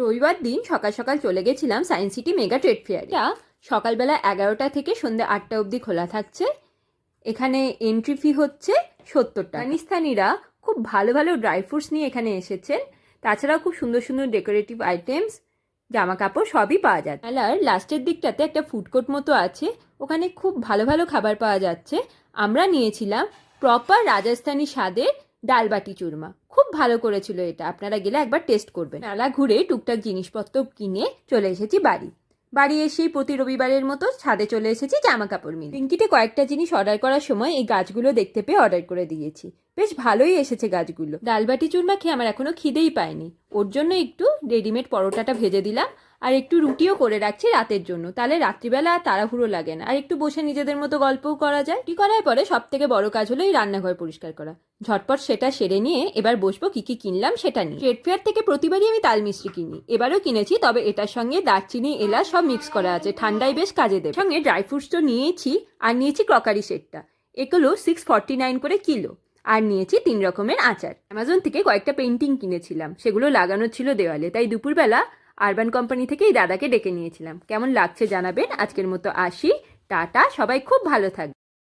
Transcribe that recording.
রবিবার দিন সকাল সকাল চলে গেছিলাম সায়েন্স সিটি মেগা ট্রেড ফেয়ারে। এটা সকালবেলা 11টা থেকে সন্ধ্যে 8টা অবধি খোলা থাকছে। এখানে এন্ট্রি ফি হচ্ছে 70 টাকা। পাকিস্তানিরা খুব ভালো ভালো ড্রাই ফ্রুটস নিয়ে এখানে এসেছেন। তাছাড়াও খুব সুন্দর সুন্দর ডেকোরেটিভ আইটেমস, জামা কাপড় সবই পাওয়া যায়। মেলার লাস্টের দিকটাতে একটা ফুড কোর্ট মতো আছে, ওখানে খুব ভালো ভালো খাবার পাওয়া যাচ্ছে। আমরা নিয়েছিলাম প্রপার রাজস্থানি স্বাদের ডাল বাটি চুরমা, খুব ভালো করেছিল এটা। আপনারা গেলে একবার টেস্ট করবেন। মেলা ঘুরে টুকটাক জিনিসপত্র কিনে চলে এসেছি বাড়ি এসেই প্রতি রবিবারের মতো ছাদে চলে এসেছি জামা কাপড় মিলে। পিঙ্কিতে কয়েকটা জিনিস অর্ডার করার সময় এই গাছগুলো দেখতে পেয়ে অর্ডার করে দিয়েছি। বেশ ভালোই এসেছে গাছগুলো। ডালবাটি চুরমা খেয়ে আমার এখনো খিদেই পায়নি, ওর জন্য একটু রেডিমেড পরোটাটা ভেজে দিলাম আর একটু রুটিও করে রাখছি রাতের জন্য, তাহলে রাত্রিবেলা আর তাড়াহুড়ো লাগে না, আর একটু বসে নিজেদের মতো গল্পও করা যায়। রুটি করার পরে সব থেকে বড় কাজ হলো এই রান্নাঘর পরিষ্কার করা। ঝটপট সেটা সেরে নিয়ে এবার বসবো কি কি কিনলাম সেটা নিয়ে। ট্রেড ফেয়ার থেকে প্রতিবারই আমি তাল মিষ্টি কিনি, এবারও কিনেছি, তবে এটার সঙ্গে দারচিনি এলাচ সব মিক্স করা আছে, ঠান্ডায় বেশ কাজে দেবে। সঙ্গে ড্রাই ফ্রুটস তো নিয়েছি, আর নিয়েছি ক্রকারি সেটটা, এগুলো 649 করে কিলো। আর নিয়েছি 3 রকমের আচার। অ্যামাজন থেকে কয়েকটা পেন্টিং কিনেছিলাম, সেগুলো লাগানো ছিল দেওয়ালে, তাই দুপুরবেলা আরবান কোম্পানি থেকে এই দাদাকে ডেকে নিয়েছিলাম। কেমন লাগছে জানাবেন। আজকের মতো আসি, টাটা, সবাই খুব ভালো থাকবে।